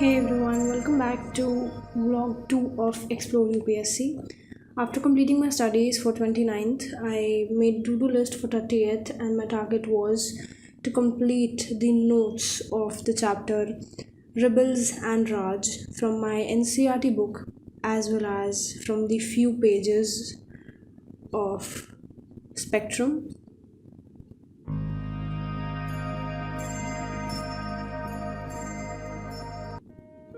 Hey everyone, welcome back to vlog 2 of Explore UPSC. After completing my studies for 29th, I made to-do list for 30th and my target was to complete the notes of the chapter Rebels and Raj from my NCERT book as well as from the few pages of Spectrum.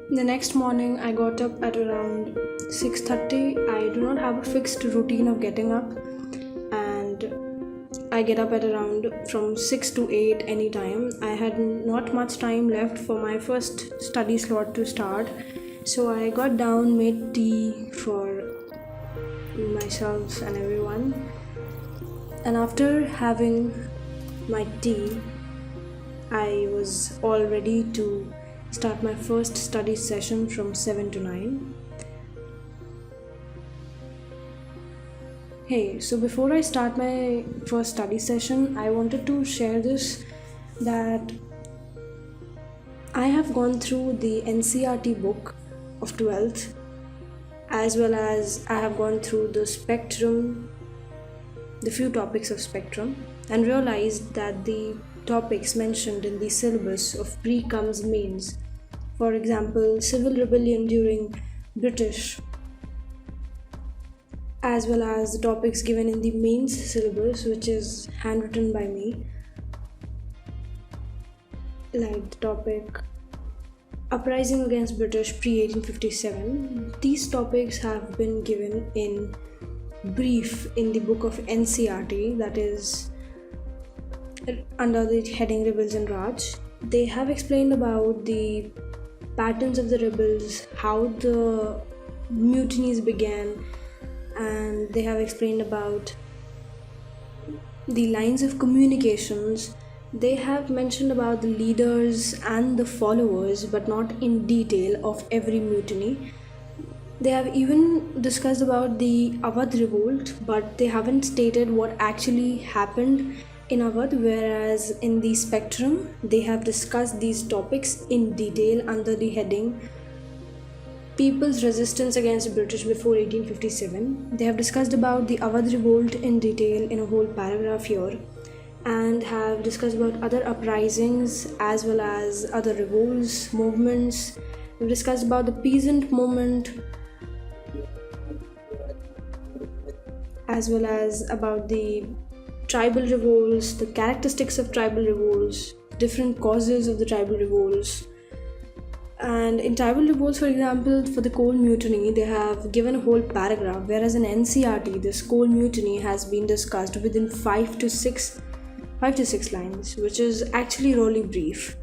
The next morning I got up at around 6:30. I do not have a fixed routine of getting up and I get up at around from 6 to 8 anytime. I had not much time left for my first study slot to start. So I got down, made tea for myself and everyone. And after having my tea, I was all ready to start my first study session from 7 to 9. Hey, so before I start my first study session, I wanted to share this that I have gone through the NCERT book of 12th as well as I have gone through the Spectrum, the few topics of Spectrum, and realized that the topics mentioned in the syllabus of pre comes mains. For example, civil rebellion during British, as well as the topics given in the mains syllabus, which is handwritten by me, like the topic uprising against British pre-1857. These topics have been given in brief in the book of NCERT, that is under the heading Rebels and Raj. They have explained about the patterns of the rebels, how the mutinies began, and they have explained about the lines of communications. They have mentioned about the leaders and the followers, but not in detail of every mutiny. They have even discussed about the Awadh revolt, but they haven't stated what actually happened in Awadh, whereas in the Spectrum, they have discussed these topics in detail under the heading People's Resistance Against the British Before 1857. They have discussed about the Awadh revolt in detail in a whole paragraph here, and have discussed about other uprisings as well as other revolts, movements. We've discussed about the peasant movement as well as about the tribal revolts, the characteristics of tribal revolts, different causes of the tribal revolts. And in tribal revolts, for example, for the coal mutiny, they have given a whole paragraph, whereas in NCERT, this coal mutiny has been discussed within 5 to 6 lines, which is actually really brief.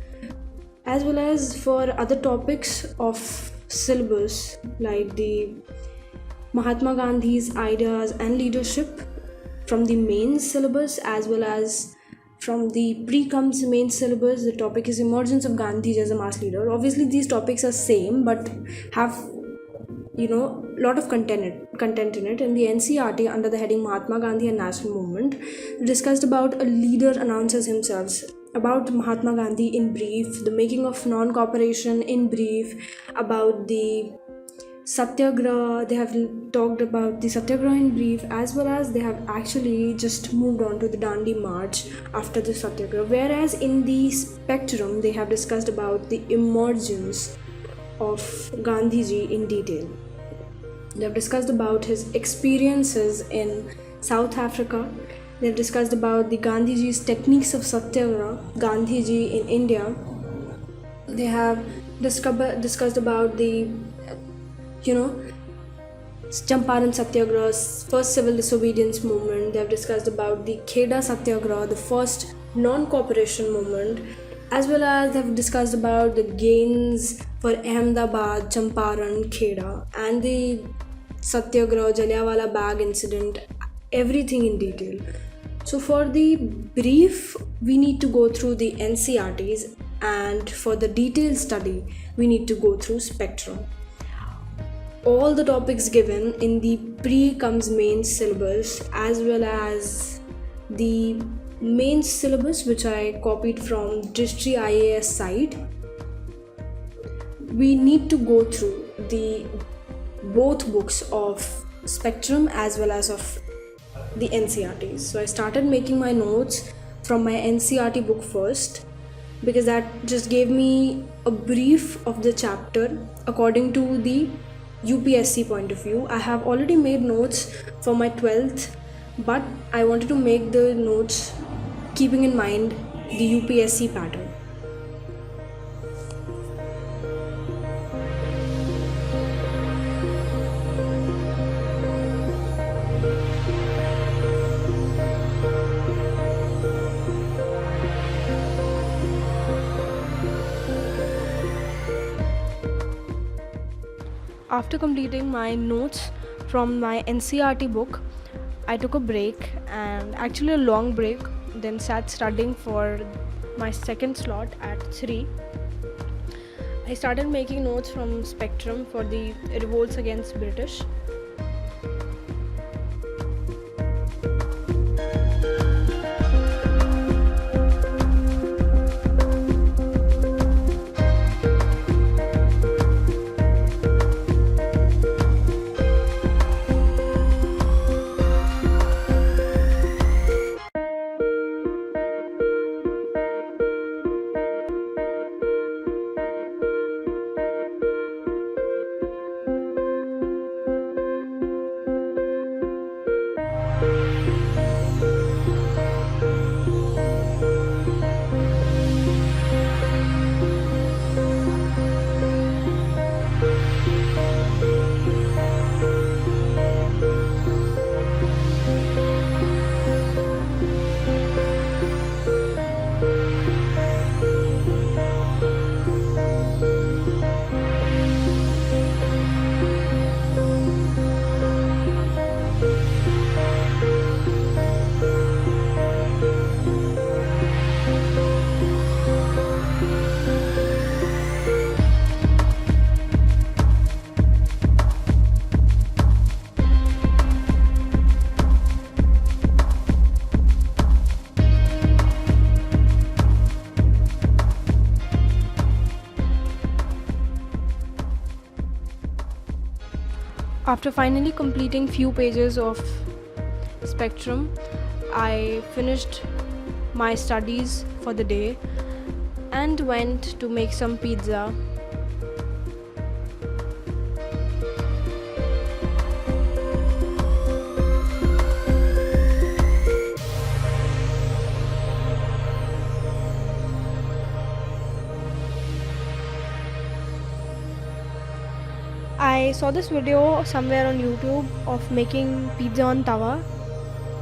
As well as for other topics of syllabus, like the Mahatma Gandhi's ideas and leadership from the main syllabus as well as from the pre-comes main syllabus, the topic is emergence of Gandhiji as a mass leader. Obviously these topics are same but have lot of content in it. In the NCERT, under the heading Mahatma Gandhi and National Movement, discussed about a leader announces himself, about Mahatma Gandhi in brief, the making of non-cooperation in brief, about the Satyagraha. They have talked about the Satyagraha in brief, as well as they have actually just moved on to the Dandi March after the Satyagraha. Whereas in the Spectrum, they have discussed about the emergence of Gandhiji in detail. They have discussed about his experiences in South Africa. They have discussed about the Gandhiji's techniques of Satyagraha, Gandhiji in India. They have discussed about the Champaran Satyagraha's first civil disobedience movement. They have discussed about the Kheda Satyagraha, the first non-cooperation movement, as well as they have discussed about the gains for Ahmedabad, Champaran, Kheda, and the Satyagraha, Jallianwala Bagh incident, everything in detail. So for the brief, we need to go through the NCERTs, and for the detailed study, we need to go through Spectrum. All the topics given in the pre-comes main syllabus as well as the main syllabus, which I copied from Distri IAS site, we need to go through the both books of Spectrum as well as of the NCRTs. So I started making my notes from my NCRT book first, because that just gave me a brief of the chapter according to the UPSC point of view. I have already made notes for my 12th, but I wanted to make the notes keeping in mind the UPSC pattern. After completing my notes from my NCRT book, I took a break, and actually a long break, then sat studying for my second slot at 3. I started making notes from Spectrum for the revolts against British. After finally completing few pages of Spectrum, I finished my studies for the day and went to make some pizza. I saw this video somewhere on YouTube of making pizza on tawa,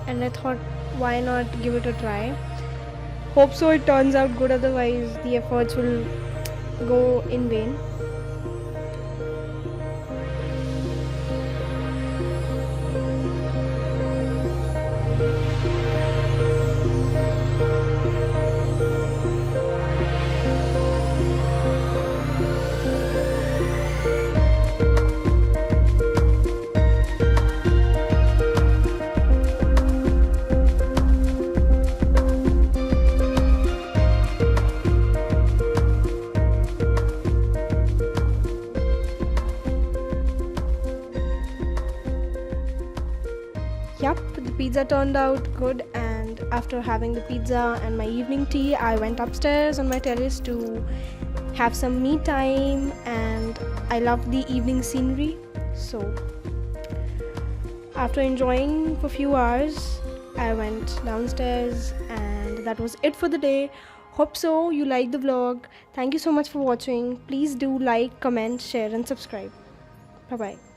and I thought, why not give it a try? Hope so it turns out good, otherwise the efforts will go in vain. Yup, the pizza turned out good, and after having the pizza and my evening tea, I went upstairs on my terrace to have some me time, and I loved the evening scenery. So after enjoying for a few hours, I went downstairs, and that was it for the day. Hope so you liked the vlog. Thank you so much for watching. Please do like, comment, share and subscribe. Bye bye.